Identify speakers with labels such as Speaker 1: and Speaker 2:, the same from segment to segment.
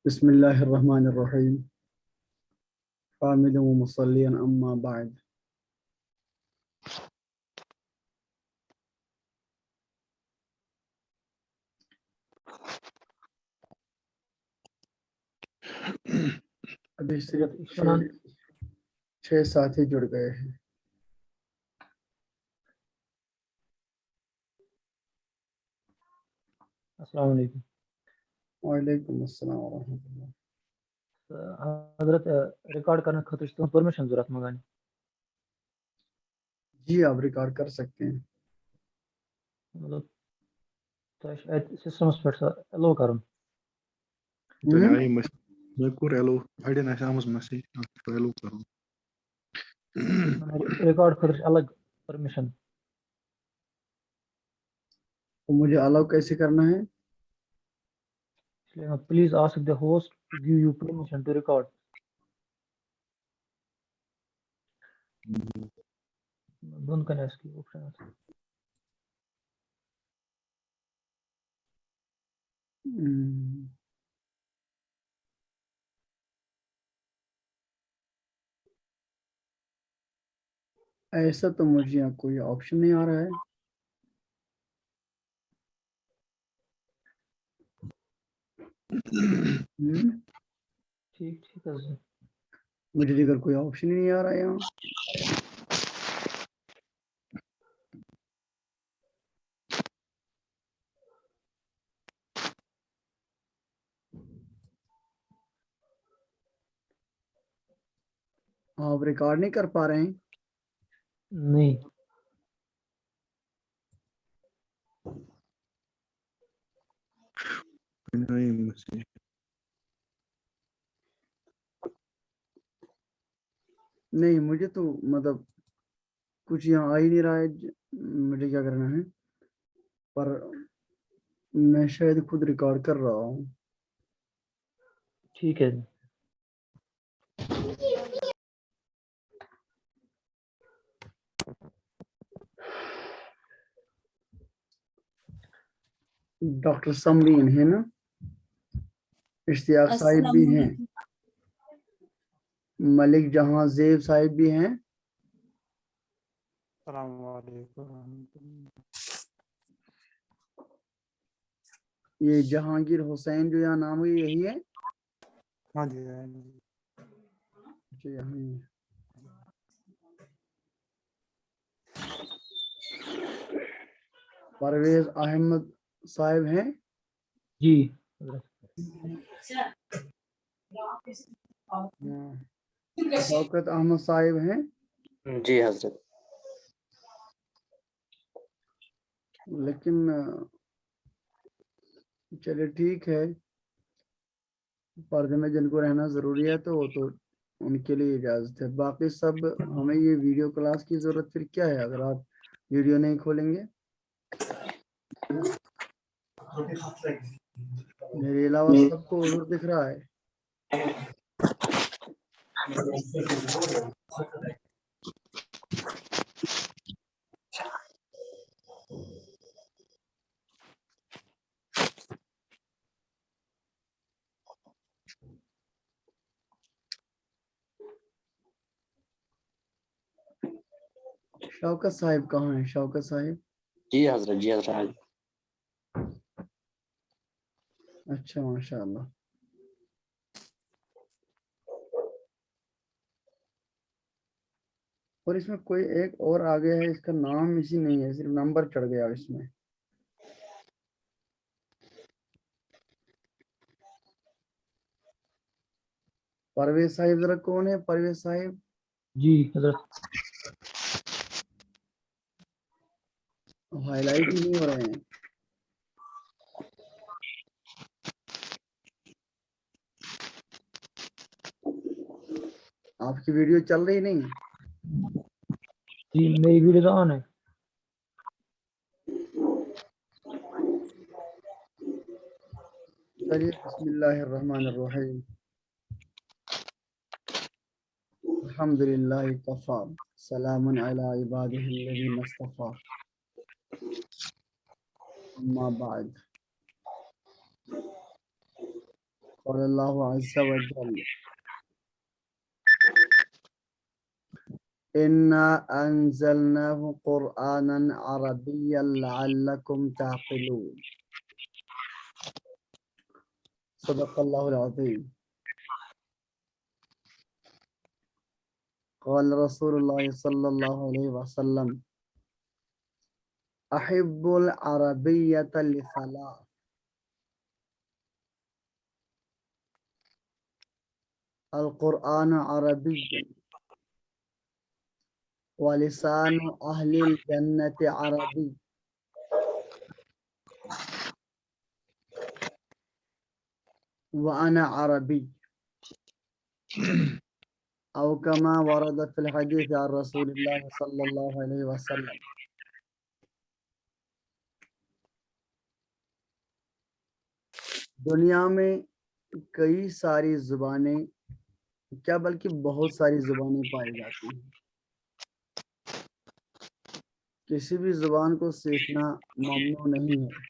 Speaker 1: بسم الله الرحمن الرحيم حامدا ومصليا أما بعد ابھی صرف چھ ساتھی جڑ گئے ہیں.
Speaker 2: السلام علیکم.
Speaker 1: وعلیکم السلام ورحمۃ اللہ.
Speaker 2: حضرت ریکارڈ کرنے خاطر تو پرمیشن ضرورت مگانی.
Speaker 1: جی آپ ریکارڈ کر سکتے ہیں.
Speaker 2: مطلب تو سسٹمس پہ الو کرن. ریکارڈ خاطر الگ پرمیشن.
Speaker 1: مجھے الاؤ کیسے کرنا ہے؟
Speaker 2: Please ask the host to give you permission to record. بند کرنا اس کی آپشن.
Speaker 1: ایسا تو مجھے یہاں کوئی آپشن نہیں آ رہا ہے.
Speaker 2: ٹھیک ٹھیک ہے.
Speaker 1: مجھے دیگر کوئی آپشن ہی نہیں آ رہا ہے یہاں. آپ ریکارڈ نہیں کر پا رہے ہیں؟
Speaker 2: نہیں.
Speaker 1: نہیں مجھے تو مطلب کچھ یہاں آ ہی نہیں رہا ہے. مجھے کیا کرنا ہے؟ پر میں شاید خود ریکارڈ کر رہا ہوں.
Speaker 2: ٹھیک ہے.
Speaker 1: ڈاکٹر سمرین ہے نا؟ اشتیاق صاحب بھی ہیں. ملک جہاں زیب صاحب بھی ہیں.
Speaker 3: السلام علیکم.
Speaker 1: یہ جہانگیر حسین جو یہاں نام ہے یہی ہے.
Speaker 3: ہاں جی.
Speaker 1: اچھا یہاں ہی ہے. پرویز احمد صاحب ہیں.
Speaker 2: جی.
Speaker 1: شوکت احمد صاحب ہیں.
Speaker 4: جی حضرت.
Speaker 1: لیکن چلے ٹھیک ہے. پردے میں جن کو رہنا ضروری ہے تو وہ تو ان کے لیے اجازت ہے. باقی سب ہمیں یہ ویڈیو کلاس کی ضرورت پھر کیا ہے اگر آپ ویڈیو نہیں کھولیں گے؟ میرے علاوہ سب کو حضور دکھ رہا ہے. شوکت صاحب کہاں ہیں؟ شوکت صاحب.
Speaker 4: جی حضرت. جی حضرت.
Speaker 1: اچھا ماشاء اللہ. اور اس میں کوئی ایک اور آ گیا ہے, اس کا نام اسی نہیں ہے, صرف نمبر چڑھ گیا اس میں. پرویز صاحب ذرا کون ہے؟ پرویز صاحب.
Speaker 2: جی حضرت.
Speaker 1: ہائی لائٹ ہی نہیں ہو رہے ہیں. آپ کی ویڈیو چل رہی نہیں؟
Speaker 2: جی میری ویڈیو تو آن ہے.
Speaker 1: چلیے بسم اللہ الرحمن الرحیم. الحمد للہ کفا سلام علی عبادہ الذین اصطفی اما بعد قال اللہ عز وجل انا انزلناه قرآنا عربيا لعلكم تعقلون صدق اللہ العظیم قال رسول اللہ صلی اللہ علیہ وسلم احب العربیۃ لثلاث القرآن عربی ولسان اہل الجنت عربی وانا عربی او کما ورد فی الحدیث عن رسول اللہ صلی اللہ علیہ وسلم۔ دنیا میں کئی ساری زبانیں، کیا بلکہ بہت ساری زبانیں پائی جاتی ہیں۔ کسی بھی زبان کو سیکھنا ممنوع نہیں ہے،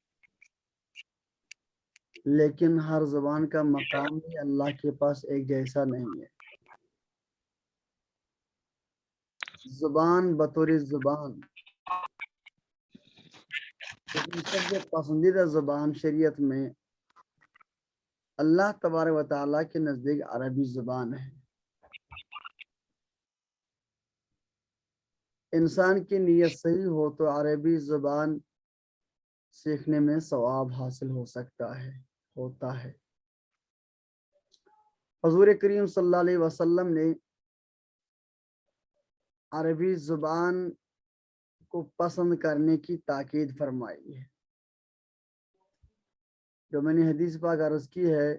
Speaker 1: لیکن ہر زبان کا مقام بھی اللہ کے پاس ایک جیسا نہیں ہے۔ زبان بطور زبان لیکن سب سے پسندیدہ زبان شریعت میں اللہ تبارک و تعالیٰ کے نزدیک عربی زبان ہے۔ انسان کی نیت صحیح ہو تو عربی زبان سیکھنے میں ثواب حاصل ہوتا ہے۔ حضور کریم صلی اللہ علیہ وسلم نے عربی زبان کو پسند کرنے کی تاکید فرمائی ہے۔ جو میں نے حدیث پاک عرض کی ہے،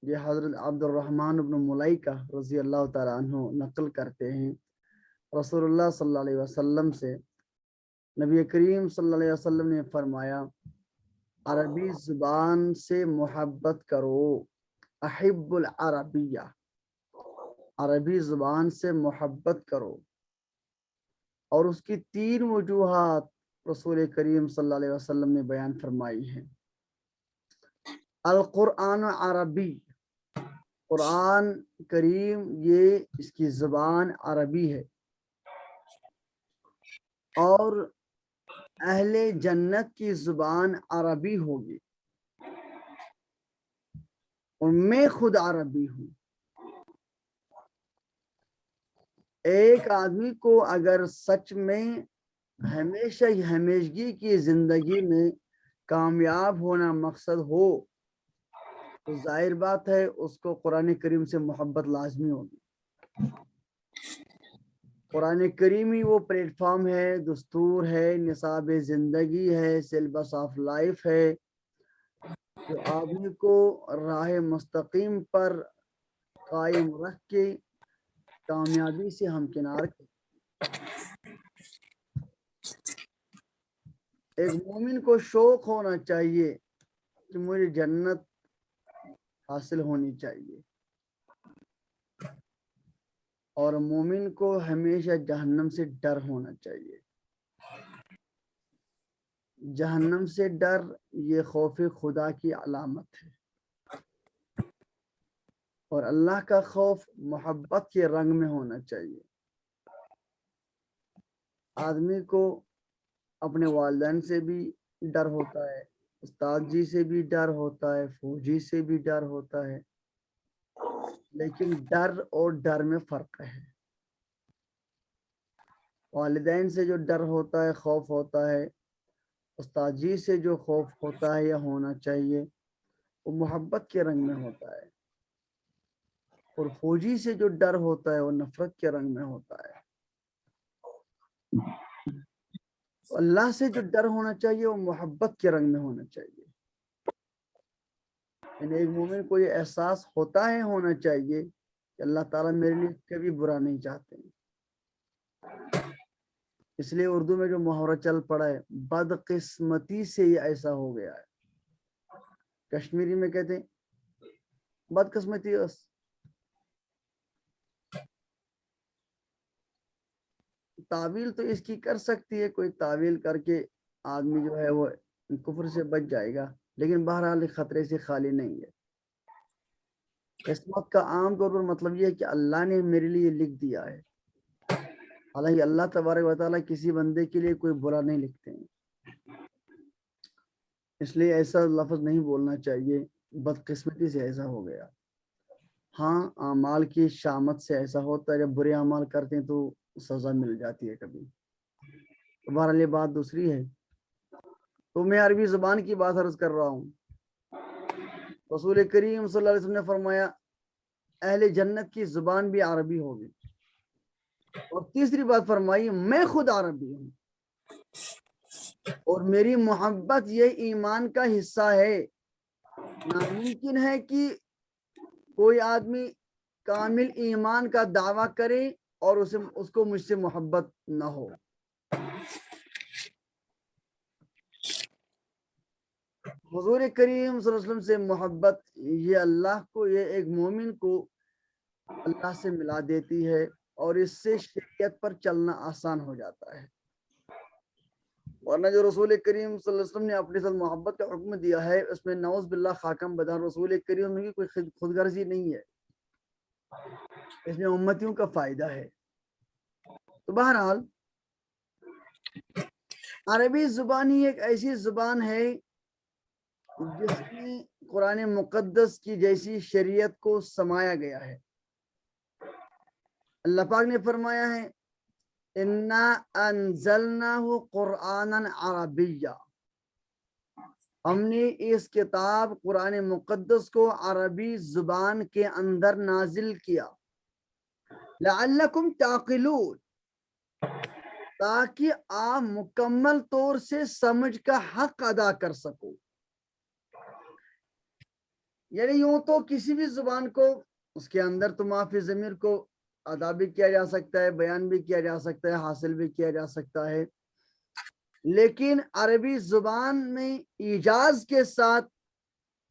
Speaker 1: یہ حضرت عبد الرحمن بن ملیکہ رضی اللہ تعالیٰ عنہ نقل کرتے ہیں رسول اللہ صلی اللہ علیہ وسلم سے۔ نبی کریم صلی اللہ علیہ وسلم نے فرمایا، عربی زبان سے محبت کرو، احب العربیہ، عربی زبان سے محبت کرو۔ اور اس کی 3 وجوہات رسول کریم صلی اللہ علیہ وسلم نے بیان فرمائی ہیں۔ القرآن عربی، قرآن کریم یہ اس کی زبان عربی ہے، اور اہل جنت کی زبان عربی ہوگی، اور میں خود عربی ہوں۔ ایک آدمی کو اگر سچ میں ہمیشگی کی زندگی میں کامیاب ہونا مقصد ہو تو ظاہر بات ہے اس کو قرآن کریم سے محبت لازمی ہوگی۔ قرآن کریم ہی وہ پلیٹ فارم ہے، دستور ہے، نصاب زندگی ہے، سلیبس آف لائف ہے، جو آدمی کو راہ مستقیم پر قائم رکھ کے کامیابی سے ہمکنار کرے۔ ایک مومن کو شوق ہونا چاہیے کہ مجھے جنت حاصل ہونی چاہیے، اور مومن کو ہمیشہ جہنم سے ڈر ہونا چاہیے۔ جہنم سے ڈر یہ خوف خدا کی علامت ہے، اور اللہ کا خوف محبت کے رنگ میں ہونا چاہیے۔ آدمی کو اپنے والدین سے بھی ڈر ہوتا ہے، استاد جی سے بھی ڈر ہوتا ہے، فوجی سے بھی ڈر ہوتا ہے، لیکن ڈر اور ڈر میں فرق ہے۔ والدین سے جو ڈر ہوتا ہے، خوف ہوتا ہے، استاد جی سے جو خوف ہوتا ہے یا ہونا چاہیے، وہ محبت کے رنگ میں ہوتا ہے، اور فوجی سے جو ڈر ہوتا ہے وہ نفرت کے رنگ میں ہوتا ہے۔ اللہ سے جو ڈر ہونا چاہیے وہ محبت کے رنگ میں ہونا چاہیے۔ یعنی ایک مومن کو یہ احساس ہونا چاہیے کہ اللہ تعالیٰ میرے لیے کبھی برا نہیں چاہتے ہیں۔ اس لیے اردو میں جو محاورہ چل پڑا ہے، بدقسمتی سے یہ ایسا ہو گیا ہے۔ کشمیری میں کہتے ہیں بدقسمتی اس۔ تعویل تو اس کی کر سکتی ہے، کوئی تعویل کر کے آدمی جو ہے وہ کفر سے بچ جائے گا، لیکن بہرحال خطرے سے خالی نہیں ہے۔ قسمت کا عام طور پر مطلب یہ ہے کہ اللہ نے میرے لیے لکھ دیا ہے، حالانکہ اللہ تبارک و تعالیٰ کسی بندے کے لیے کوئی برا نہیں لکھتے ہیں، اس لیے ایسا لفظ نہیں بولنا چاہیے بدقسمتی سے ایسا ہو گیا۔ ہاں اعمال کی شامت سے ایسا ہوتا ہے، جب برے اعمال کرتے ہیں تو سزا مل جاتی ہے کبھی، تو بہرحال یہ بات دوسری ہے۔ تو میں عربی زبان کی بات عرض کر رہا ہوں۔ رسول کریم صلی اللہ علیہ وسلم نے فرمایا اہل جنت کی زبان بھی عربی ہوگی، اور تیسری بات فرمائی میں خود عربی ہوں اور میری محبت یہ ایمان کا حصہ ہے۔ ناممکن ہے کہ کوئی آدمی کامل ایمان کا دعویٰ کرے اور اس کو مجھ سے محبت نہ ہو۔ حضور کریم صلی اللہ علیہ وسلم سے محبت یہ اللہ کو، یہ ایک مومن کو اللہ سے ملا دیتی ہے، اور اس سے شریعت پر چلنا آسان ہو جاتا ہے۔ ورنہ جو رسول کریم صلی اللہ علیہ وسلم نے اپنے ساتھ محبت کا حکم دیا ہے، اس میں نعوذ باللہ خاکم بدار رسول کریم کی کوئی خود غرضی نہیں ہے، اس میں امتیوں کا فائدہ ہے۔ تو بہرحال عربی زبان ہی ایک ایسی زبان ہے جس میں قرآن مقدس کی جیسی شریعت کو سمایا گیا ہے۔ اللہ پاک نے فرمایا ہے اِنَّا أَنزَلْنَاهُ قُرْآنًا عَرَبِيًّا، ہم نے اس کتاب قرآن مقدس کو عربی زبان کے اندر نازل کیا، لَعَلَّكُمْ تَعْقِلُونَ، تاکہ آپ مکمل طور سے سمجھ کا حق ادا کر سکو۔ یعنی یوں تو کسی بھی زبان کو اس کے اندر تو معافی ضمیر کو ادا بھی کیا جا سکتا ہے، بیان بھی کیا جا سکتا ہے، حاصل بھی کیا جا سکتا ہے، لیکن عربی زبان میں ایجاز کے ساتھ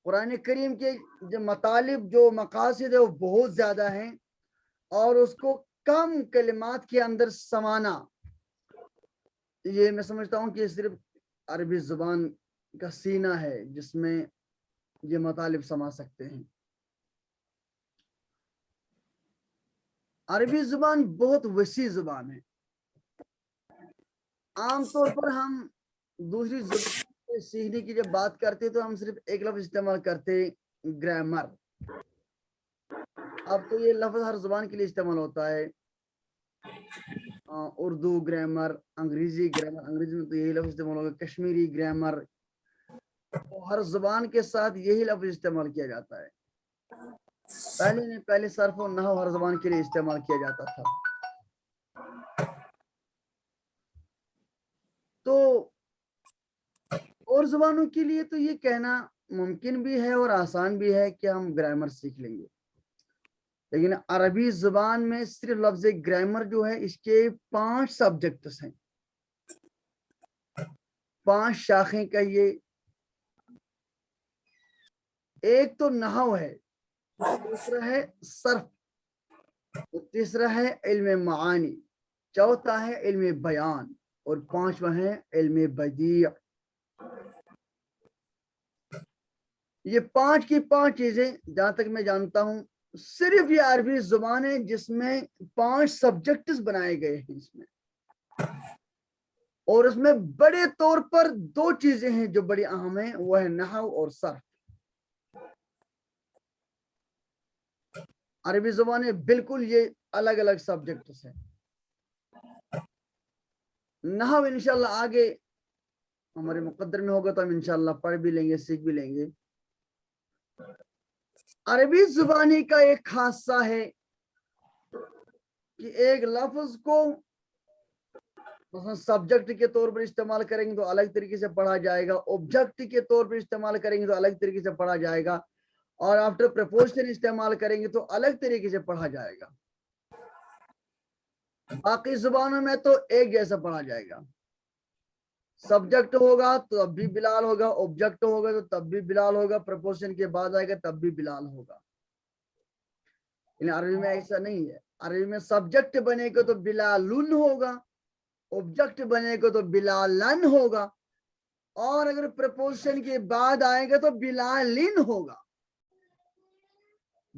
Speaker 1: قرآن کریم کے جو مطالب، جو مقاصد ہے وہ بہت زیادہ ہیں، اور اس کو کم کلمات کے اندر سمانا، یہ میں سمجھتا ہوں کہ صرف عربی زبان کا سینہ ہے جس میں یہ مطالب سما سکتے ہیں۔ عربی زبان بہت وسیع زبان ہے۔ عام طور پر ہم دوسری زبان سیکھنے کی جب بات کرتے تو ہم صرف ایک لفظ استعمال کرتے، گرامر۔ اب تو یہ لفظ ہر زبان کے لیے استعمال ہوتا ہے، اردو گرامر، انگریزی گرامر، انگریزی میں تو یہی لفظ استعمال ہوگا، کشمیری گرامر، ہر زبان کے ساتھ یہی لفظ استعمال کیا جاتا ہے۔ پہلے صرف و نحو ہر زبان کے لیے استعمال کیا جاتا تھا۔ تو اور زبانوں کے لیے تو یہ کہنا ممکن بھی ہے اور آسان بھی ہے کہ ہم گرامر سیکھ لیں گے، لیکن عربی زبان میں صرف لفظ گرامر جو ہے اس کے 5 سبجیکٹس ہیں، 5 شاخیں کہیے۔ ایک تو نحو ہے، دوسرا ہے صرف، تیسرا ہے علم معانی، چوتھا ہے علم بیان، اور 5واں ہے علم بدیع۔ یہ 5 کی 5 چیزیں جہاں تک میں جانتا ہوں صرف یہ عربی زبان ہے جس میں 5 سبجیکٹس بنائے گئے ہیں اس میں، اور اس میں بڑے طور پر 2 چیزیں ہیں جو بڑی اہم ہیں، وہ ہے نحو اور صرف۔ عربی زبانیں بالکل یہ الگ الگ سبجیکٹس ہیں۔ نحو انشاءاللہ آگے ہمارے مقدر میں ہوگا تو ہم انشاءاللہ پڑھ بھی لیں گے، سیکھ بھی لیں گے۔ عربی زبانی کا ایک خاصہ ہے کہ ایک لفظ کو سبجیکٹ کے طور پر استعمال کریں گے تو الگ طریقے سے پڑھا جائے گا، آبجیکٹ کے طور پر استعمال کریں گے تو الگ طریقے سے پڑھا جائے گا، اور آفٹر پریپوزیشن استعمال کریں گے تو الگ طریقے سے پڑھا جائے گا۔ باقی زبانوں میں تو ایک جیسا پڑھا جائے گا، سبجیکٹ ہوگا تو اب بھی بلال ہوگا، آبجیکٹ ہوگا تو تب بھی بلال ہوگا، پریپوزیشن کے بعد آئے گا تب بھی بلال ہوگا۔ لیکن عربی میں ایسا نہیں ہے، عربی میں سبجیکٹ بنے گا تو بلالن ہوگا، آبجیکٹ بنے گا تو بلالن ہوگا، اور اگر پریپوزیشن کے بعد آئے گا تو بلالن ہوگا۔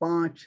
Speaker 1: 5,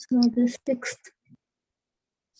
Speaker 5: So the 6th।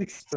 Speaker 3: 6th।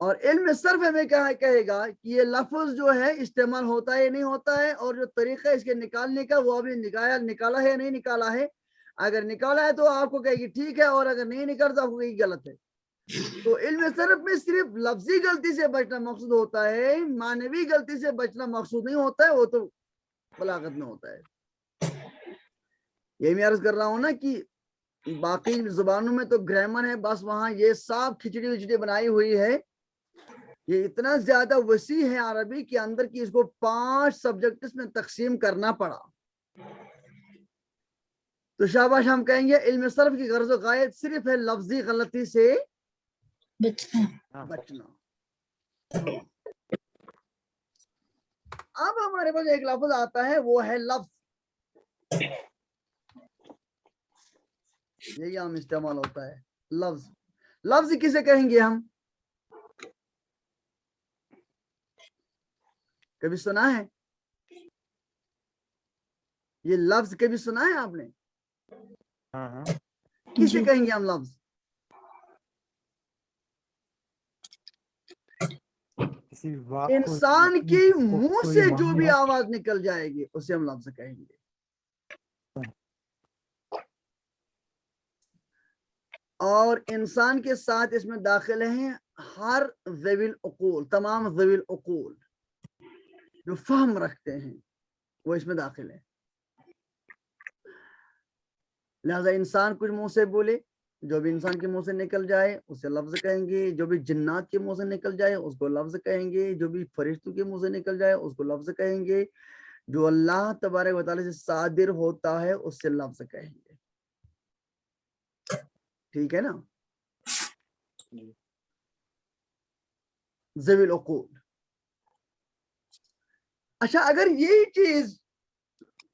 Speaker 1: اور علم صرف ہمیں کہے گا کہ یہ لفظ جو ہے استعمال ہوتا ہے یا نہیں ہوتا ہے، اور جو طریقہ ہے اس کے نکالنے کا وہ ابھی نکالا ہے یا نہیں نکالا ہے. اگر نکالا ہے تو آپ کو کہے گی ٹھیک ہے، اور اگر نہیں نکالتا آپ کو کہے گی غلط ہے. تو علم صرف میں صرف لفظی غلطی سے بچنا مقصود ہوتا ہے، معنوی غلطی سے بچنا مقصود نہیں ہوتا ہے، وہ تو بلاغت میں ہوتا ہے. یہ میں عرض کر رہا ہوں نا کہ باقی زبانوں میں تو گرامر ہے، بس وہاں یہ صاف کھچڑی وچڑی بنائی ہوئی ہے. یہ اتنا زیادہ وسیع ہے عربی کے اندر کہ اس کو 5 سبجیکٹس میں تقسیم کرنا پڑا. تو شاباش ہم کہیں گے علم صرف کی غرض و غایت صرف ہے لفظی غلطی سے بچنا. اب ہمارے پاس ایک لفظ آتا ہے، وہ ہے لفظ. یہی عام استعمال ہوتا ہے لفظ. لفظ کسے کہیں گے ہم؟ کبھی سنا ہے یہ لفظ؟ کبھی سنا ہے آپ نے؟
Speaker 6: ہاں ہاں
Speaker 1: کسے کہیں گے ہم لفظ؟
Speaker 3: کسی واک کو،
Speaker 1: انسان کی منہ
Speaker 3: کوئی
Speaker 1: سے جو بھی
Speaker 3: معنی
Speaker 1: آواز نکل جائے گی اسے ہم لفظ کہیں گے. اور انسان کے ساتھ اس میں داخل ہیں ہر ذوی العقول، تمام ذوی العقول جو فہم رکھتے ہیں وہ اس میں داخل ہے. لہذا انسان کچھ منہ سے بولے، جو بھی انسان کے منہ سے نکل جائے اسے لفظ کہیں گے. جو بھی جنات کے منہ سے نکل جائے اس کو لفظ کہیں گے. جو بھی فرشتوں کے منہ سے نکل جائے اس کو لفظ کہیں گے. جو اللہ تبارک و تعالی سے صادر ہوتا ہے اس سے لفظ کہیں گے. ٹھیک ہے نا؟ ذوی العقول. اچھا، اگر یہی چیز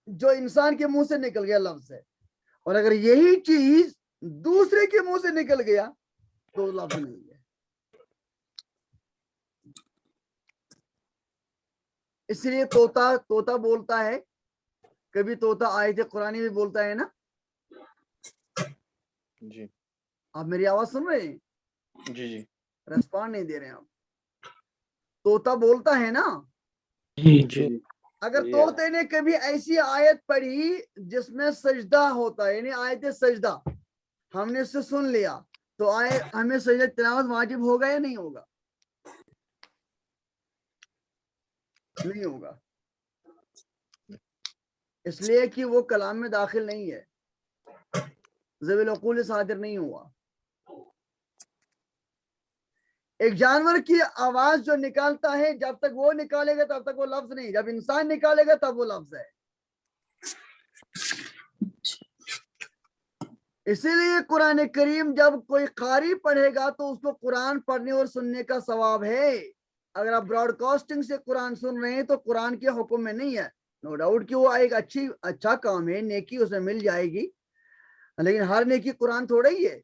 Speaker 1: جو انسان کے منہ سے نکل گیا لفظ ہے، اور اگر یہی چیز دوسرے کے منہ سے نکل گیا تو لفظ نہیں ہے. اس لیے طوطا بولتا ہے، کبھی طوطا آیت قرآنی بھی بولتا ہے نا.
Speaker 6: جی
Speaker 1: آپ میری آواز سن رہے ہیں؟
Speaker 6: جی جی
Speaker 1: ریسپانڈ نہیں دے رہے ہیں آپ. طوطا بولتا ہے نا.
Speaker 6: جی
Speaker 1: اگر طوطے نے کبھی ایسی آیت پڑھی جس میں سجدہ ہوتا ہے، یعنی آیت سجدہ، ہم نے اس سے سن لیا، تو ہمیں سجدہ تلاوت واجب ہوگا یا نہیں ہوگا؟ نہیں ہوگا، اس لیے کہ وہ کلام میں داخل نہیں ہے، ذوی العقول صادر نہیں ہوا. ایک جانور کی آواز جو نکالتا ہے، جب تک وہ نکالے گا تب تک وہ لفظ نہیں. جب انسان نکالے گا تب وہ لفظ ہے. اسی لیے قرآن کریم جب کوئی قاری پڑھے گا تو اس کو قرآن پڑھنے اور سننے کا ثواب ہے. اگر آپ براڈ کاسٹنگ سے قرآن سن رہے ہیں تو قرآن کے حکم میں نہیں ہے. نو ڈاؤٹ کہ وہ ایک اچھا کام ہے، نیکی اسے مل جائے گی، لیکن ہر نیکی قرآن تھوڑا ہی ہے،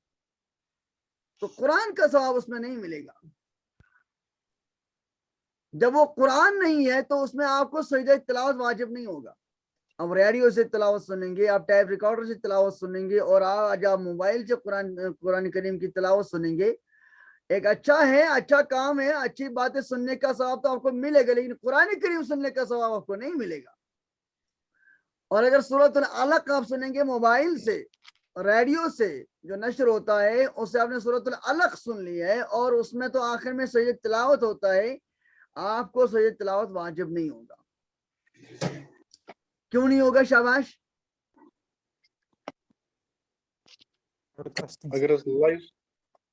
Speaker 1: تو قرآن کا ثواب اس میں نہیں ملے گا. جب وہ قرآن نہیں ہے تو اس میں آپ کو سجدہ تلاوت واجب نہیں ہوگا. آپ ریڈیو سے تلاوت سنیں گے، آپ ٹیپ ریکارڈر سے تلاوت سنیں گے، اور آج آپ موبائل سے قرآن کریم کی تلاوت سنیں گے. ایک اچھا ہے، اچھا کام ہے، اچھی باتیں سننے کا ثواب تو آپ کو ملے گا، لیکن قرآن کریم سننے کا ثواب آپ کو نہیں ملے گا. اور اگر سورۃ العلق آپ سنیں گے موبائل سے، ریڈیو سے جو نشر ہوتا ہے، اس سے آپ نے سورۃ العلق سن لی ہے، اور اس میں تو آخر میں سجدہ تلاوت ہوتا ہے، آپ کو سجدہ تلاوت واجب نہیں ہوگا. کیوں نہیں ہوگا؟ شاباش.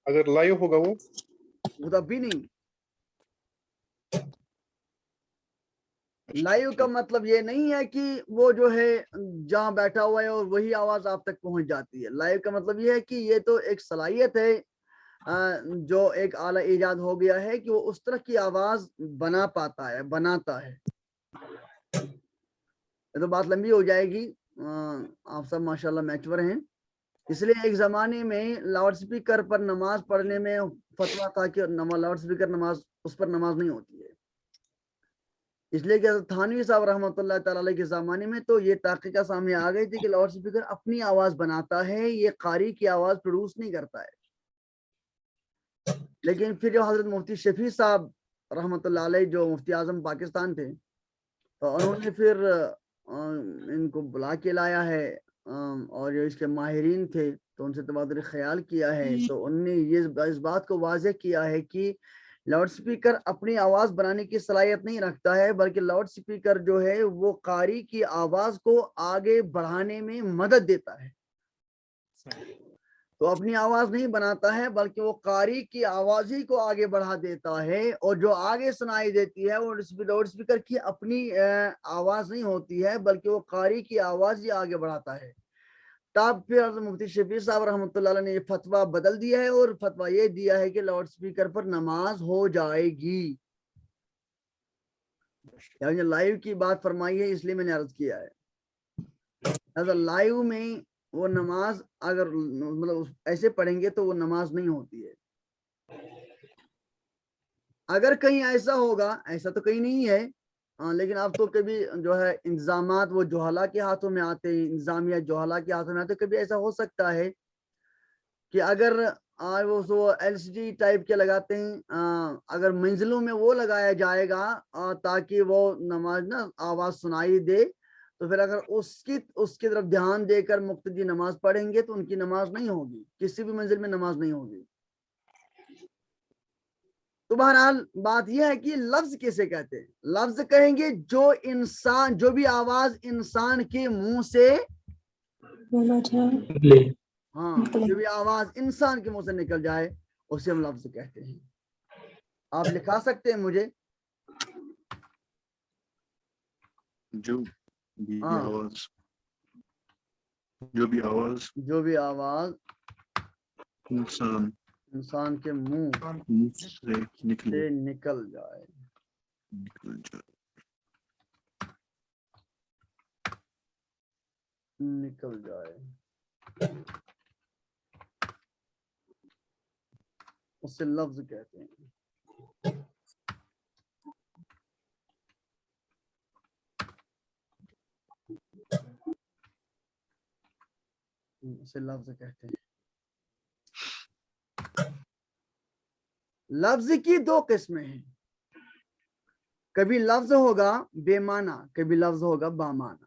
Speaker 6: اگر لائیو ہوگا وہ
Speaker 1: تب بھی نہیں. لائیو کا مطلب یہ نہیں ہے کہ وہ جو ہے جہاں بیٹھا ہوا ہے اور وہی آواز آپ تک پہنچ جاتی ہے. لائیو کا مطلب یہ ہے کہ یہ تو ایک صلاحیت ہے جو ایک اعلیٰ ایجاد ہو گیا ہے کہ وہ اس طرح کی آواز بنا پاتا ہے، بناتا ہے. یہ تو بات لمبی ہو جائے گی. آپ سب ماشاءاللہ میچور ہیں. اس لیے ایک زمانے میں لاؤڈ سپیکر پر نماز پڑھنے میں فتویٰ تھا کہ لاؤڈ سپیکر نماز، اس پر نماز نہیں ہوتی ہے. اس لیے کہ تھانوی صاحب رحمۃ اللہ تعالی علیہ کے زمانے میں تو یہ تحقیقات سامنے آ گئی تھی کہ لاؤڈ سپیکر اپنی آواز بناتا ہے، یہ قاری کی آواز پروڈیوس نہیں کرتا ہے. لیکن پھر جو حضرت مفتی شفیع صاحب رحمۃ اللہ علیہ جو مفتی اعظم پاکستان تھے تو انہوں نے پھر ان کو بلا کے لایا ہے اور جو اس کے ماہرین تھے تو ان سے تبادلہ خیال کیا ہے تو انہوں نے یہ اس بات کو واضح کیا ہے کہ لاؤڈ سپیکر اپنی آواز بنانے کی صلاحیت نہیں رکھتا ہے بلکہ لاؤڈ سپیکر جو ہے وہ قاری کی آواز کو آگے بڑھانے میں مدد دیتا ہے. تو اپنی آواز نہیں بناتا ہے بلکہ وہ قاری کی آواز ہی کو آگے بڑھا دیتا ہے اور جو آگے سنائی دیتی ہے وہ لاؤڈ سپیکر کی اپنی آواز نہیں ہوتی ہے بلکہ وہ قاری کی آواز ہی آگے بڑھاتا ہے. تب پھر حضرت مفتی شفیع صاحب رحمۃ اللہ علیہ نے یہ فتویٰ بدل دیا ہے اور فتویٰ یہ دیا ہے کہ لاؤڈ سپیکر پر نماز ہو جائے گی. یعنی لائیو کی بات فرمائی ہے اس لیے میں نے عرض کیا ہے. لائیو میں وہ نماز اگر مطلب ایسے پڑھیں گے تو وہ نماز نہیں ہوتی ہے. اگر کہیں ایسا ہوگا, ایسا تو کہیں نہیں ہے لیکن اب تو کبھی جو ہے انتظامات وہ جوہلا کے ہاتھوں میں آتے ہیں, انتظامیہ جوہلا کے ہاتھوں میں آتے ہیں. کبھی ایسا ہو سکتا ہے کہ اگر وہ ایل سی ڈی ٹائپ کے لگاتے ہیں, اگر منزلوں میں وہ لگایا جائے گا تاکہ وہ نماز نا آواز سنائی دے تو پھر اگر اس کی طرف دھیان دے کر مقتدی نماز پڑھیں گے تو ان کی نماز نہیں ہوگی, کسی بھی منزل میں نماز نہیں ہوگی. تو بہرحال بات یہ ہے کہ لفظ کیسے کہتے ہیں؟ لفظ کہیں گے جو بھی آواز انسان کے منہ سے
Speaker 5: بولا جائے,
Speaker 1: جو بھی آواز انسان کے منہ سے نکل جائے اسے ہم لفظ کہتے ہیں. آپ لکھا سکتے ہیں مجھے
Speaker 7: جو بھی آواز انسان
Speaker 1: کے منہ
Speaker 7: سے
Speaker 1: نکل جائے. اسے لفظ کہتے ہیں. اسے لفظ کہتے ہیں. لفظ کی دو قسمیں ہیں, کبھی لفظ ہوگا بے معنی, کبھی لفظ ہوگا بامعنی.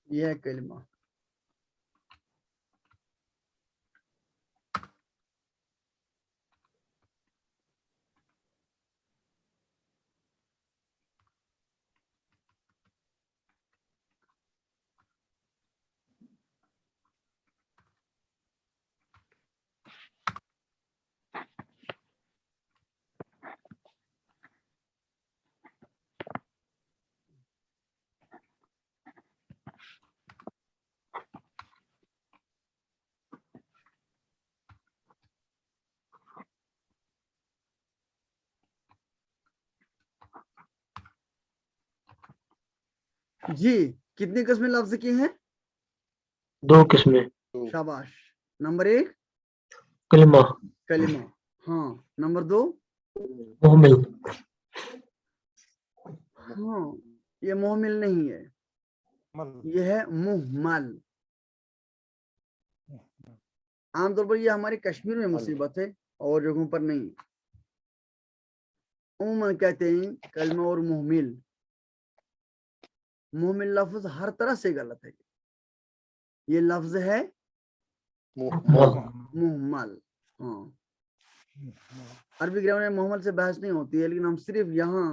Speaker 1: یہ ہے کلمہ. جی کتنی قسمیں لفظ کی ہیں؟
Speaker 2: 2 قسمیں.
Speaker 1: شاباش. نمبر 1
Speaker 2: کلمہ.
Speaker 1: ہاں. نمبر 2
Speaker 2: محمل.
Speaker 1: ہاں یہ محمل نہیں ہے, یہ ہے محمل. عام طور پر یہ ہمارے کشمیر میں مصیبت ہے اور جگہوں پر نہیں. عموماً کہتے ہیں کلمہ اور محمل. محمل لفظ ہر طرح سے غلط ہے. یہ لفظ ہے محمل. ہاں عربی گرامر میں محمل سے بحث نہیں ہوتی ہے لیکن ہم صرف یہاں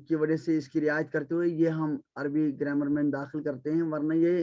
Speaker 1: کی وجہ سے اس کی رعایت کرتے ہوئے یہ ہم عربی گرامر میں داخل کرتے ہیں, ورنہ یہ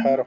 Speaker 6: حرف